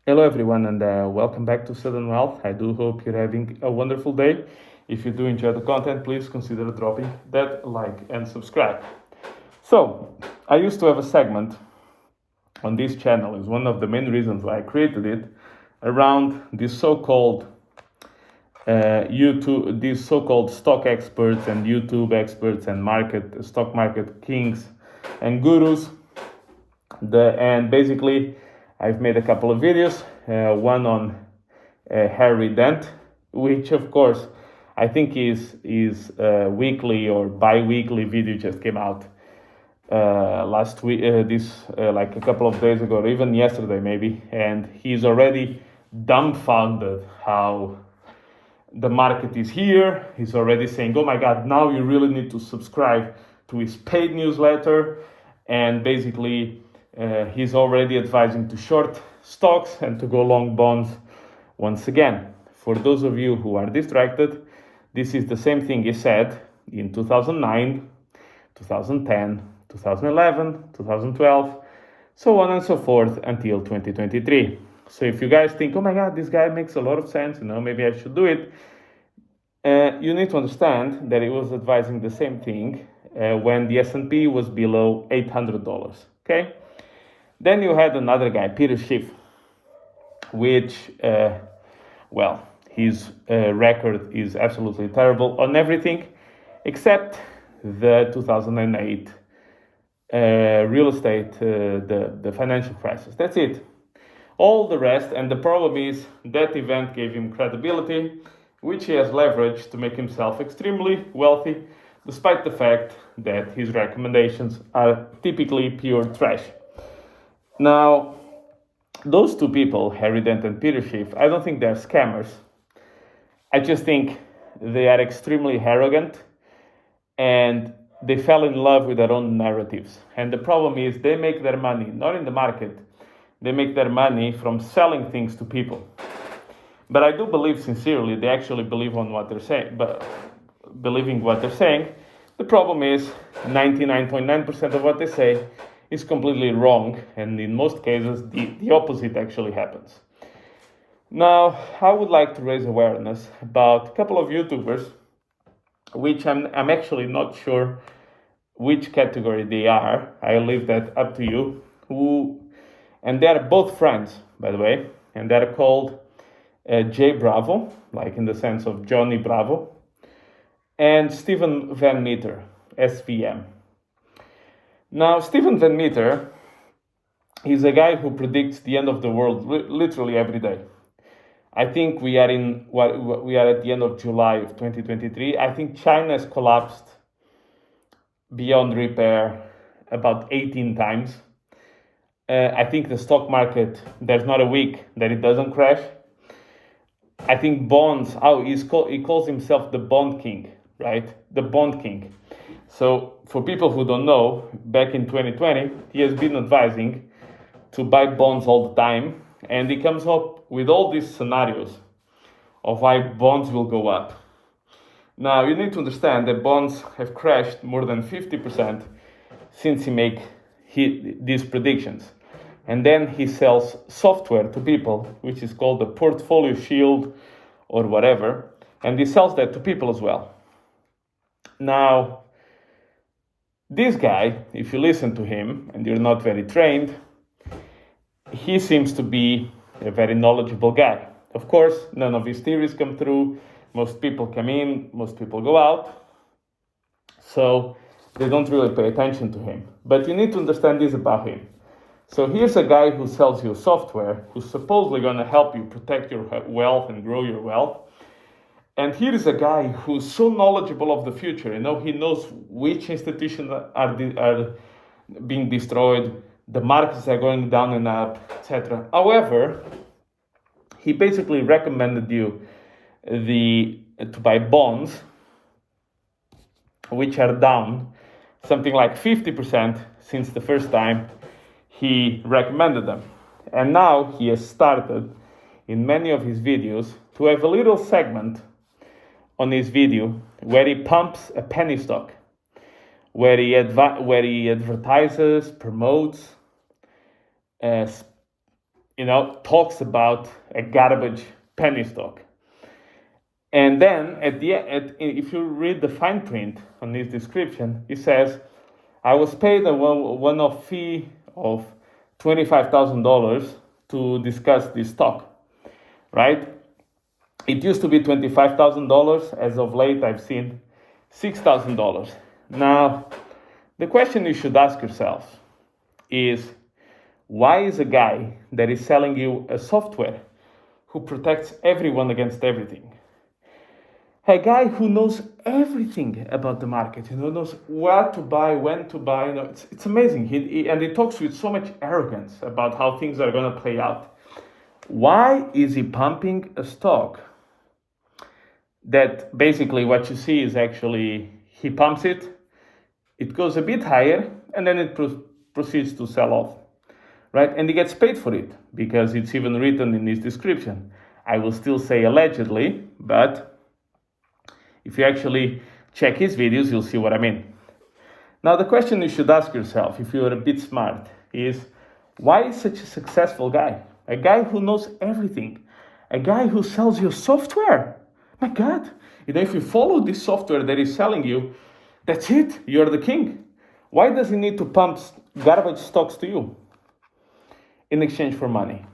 Hello, everyone, and welcome back to Sudden Wealth. I do hope you're having a wonderful day. If you do enjoy the content, please consider dropping that like and subscribe. So, I used to have a segment on this channel, is one of the main reasons why I created it, around these so-called YouTube, these so-called stock experts and YouTube experts and stock market kings and gurus. And basically, I've made a couple of videos, one on Harry Dent, which of course I think is weekly or bi-weekly video just came out last week, like a couple of days ago, or even yesterday maybe, and he's already dumbfounded how the market is here. He's already saying, oh my God, now you really need to subscribe to his paid newsletter. And basically, he's already advising to short stocks and to go long bonds once again. For those of you who are distracted, this is the same thing he said in 2009, 2010, 2011, 2012, so on and so forth until 2023. So if you guys think, oh my God, this guy makes a lot of sense, maybe I should do it, you need to understand that he was advising the same thing when the S&P was below $800, okay? Then you had another guy, Peter Schiff, which, his record is absolutely terrible on everything except the 2008 real estate, the financial crisis. That's it. All the rest, and the problem is that event gave him credibility, which he has leveraged to make himself extremely wealthy, despite the fact that his recommendations are typically pure trash. Now, those two people, Harry Dent and Peter Schiff, I don't think they're scammers. I just think they are extremely arrogant and they fell in love with their own narratives. And the problem is they make their money not in the market, they make their money from selling things to people. But I do believe sincerely they actually believe on what they're saying, but believing what they're saying. The problem is 99.9% of what they say is completely wrong, and in most cases the opposite actually happens. Now, I would like to raise awareness about a couple of YouTubers, which I'm actually not sure which category they are. I leave that up to you. And they are both friends, by the way, and they're called Jay Bravo, like in the sense of Johnny Bravo, and Steven Van Meter, SVM. Now, Steven Van Meter is a guy who predicts the end of the world literally every day. I think we are at the end of July of 2023. I think China has collapsed beyond repair about 18 times. I think the stock market, there's not a week that it doesn't crash. I think bonds, he calls himself the bond king, right? The bond king. So for people who don't know, back in 2020, he has been advising to buy bonds all the time. And he comes up with all these scenarios of why bonds will go up. Now, you need to understand that bonds have crashed more than 50% since he made these predictions. And then he sells software to people, which is called the portfolio shield or whatever. And he sells that to people as well. Now, this guy, if you listen to him and you're not very trained, he seems to be a very knowledgeable guy. Of course, none of his theories come through. Most people come in, most people go out. So they don't really pay attention to him. But you need to understand this about him. So here's a guy who sells you software, who's supposedly going to help you protect your wealth and grow your wealth. And here is a guy who's so knowledgeable of the future. He knows which institutions are being destroyed, the markets are going down and up, etc. However, he basically recommended you to buy bonds, which are down something like 50% since the first time he recommended them. And now he has started in many of his videos to have a little segment on his video where he pumps a penny stock, where he advertises, promotes talks about a garbage penny stock. And then if you read the fine print on this description, it says, I was paid a one-off fee of $25,000 to discuss this stock, right? It used to be $25,000. As of late, I've seen $6,000. Now, the question you should ask yourself is, why is a guy that is selling you a software who protects everyone against everything, a guy who knows everything about the market, knows what to buy, when to buy, it's amazing. And he talks with so much arrogance about how things are going to play out. Why is he pumping a stock that basically what you see is actually he pumps it, it goes a bit higher, and then it proceeds to sell off, right? And he gets paid for it because it's even written in his description. I will still say allegedly, but if you actually check his videos, you'll see what I mean. Now, the question you should ask yourself, if you're a bit smart, is why is such a successful guy? A guy who knows everything. A guy who sells you software. My God, if you follow this software that he's selling you, that's it. You're the king. Why does he need to pump garbage stocks to you in exchange for money?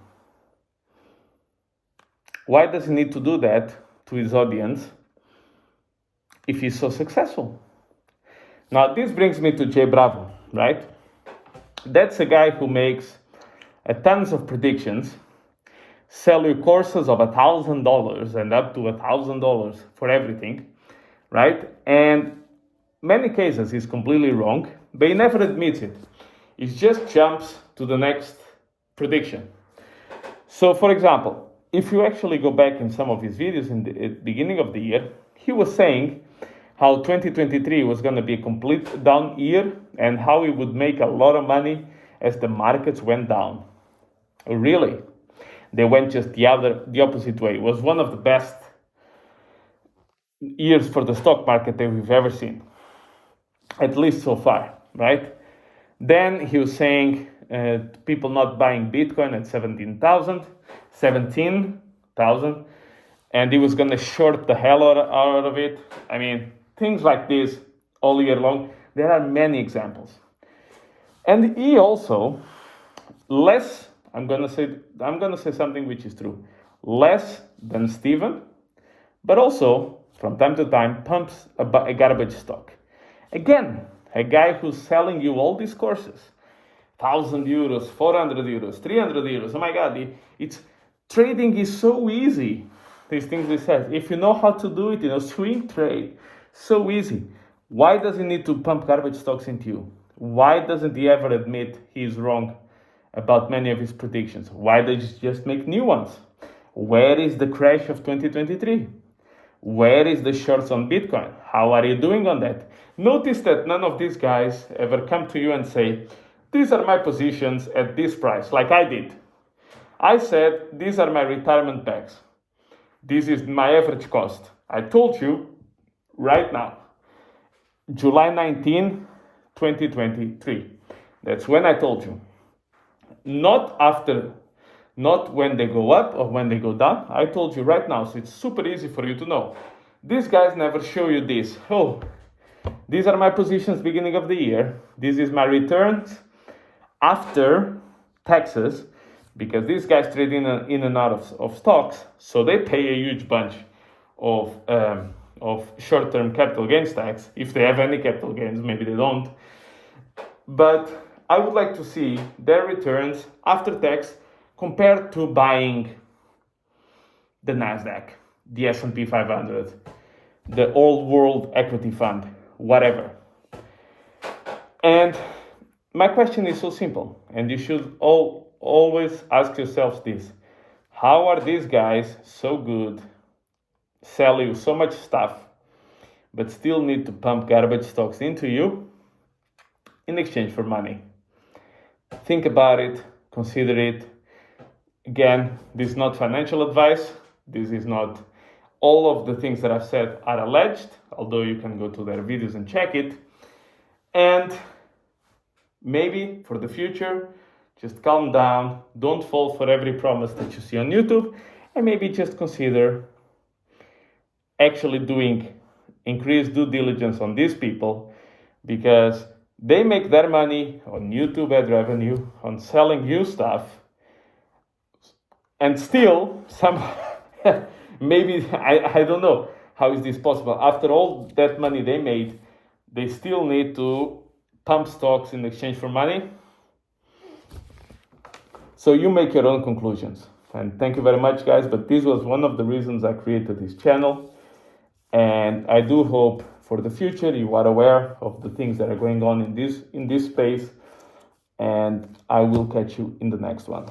Why does he need to do that to his audience if he's so successful? Now, this brings me to Jay Bravo, right? That's a guy who makes tons of predictions, sell you courses of $1,000 and up to $1,000 for everything, right? And many cases he's completely wrong, but he never admits it. He just jumps to the next prediction. So, for example, if you actually go back in some of his videos in the beginning of the year, he was saying how 2023 was going to be a complete down year and how he would make a lot of money as the markets went down. Really? They went just the opposite way. It was one of the best years for the stock market that we've ever seen, at least so far, right? Then he was saying people not buying Bitcoin at 17,000, and he was going to short the hell out of it. I mean, things like this all year long. There are many examples. And he also, I'm gonna say something which is true, less than Steven, but also from time to time pumps a garbage stock. Again, a guy who's selling you all these courses, 1,000 euros, 400 euros, 300 euros. Oh my God, trading is so easy. These things he says, if you know how to do it, swing trade, so easy. Why does he need to pump garbage stocks into you? Why doesn't he ever admit he's wrong about many of his predictions? Why does he just make new ones? Where is the crash of 2023? Where is the shorts on Bitcoin? How are you doing on that? Notice that none of these guys ever come to you and say, these are my positions at this price, like I did. I said, these are my retirement packs. This is my average cost. I told you right now, July 19, 2023. That's when I told you. Not when they go up or when they go down. I told you right now, so it's super easy for you to know. These guys never show you this. Oh, these are my positions beginning of the year. This is my returns after taxes, because these guys trade in and out of stocks, so they pay a huge bunch of short-term capital gains tax, if they have any capital gains. Maybe they don't. But I would like to see their returns after tax compared to buying the Nasdaq, the S&P 500, the old world equity fund, whatever. And my question is so simple, and you should always ask yourselves this. How are these guys so good, sell you so much stuff, but still need to pump garbage stocks into you in exchange for money? Think about it, consider it. Again, this is not financial advice. This is not, all of the things that I've said are alleged, although you can go to their videos and check it. And maybe for the future, Just calm down, don't fall for every promise that you see on YouTube, and maybe just consider actually doing increased due diligence on these people, because they make their money on YouTube ad revenue, on selling you stuff, and still somehow maybe I don't know how is this possible. After all that money they made, they still need to pump stocks in exchange for money. So you make your own conclusions. And thank you very much, guys. But this was one of the reasons I created this channel. And I do hope for the future you are aware of the things that are going on in this space. And I will catch you in the next one.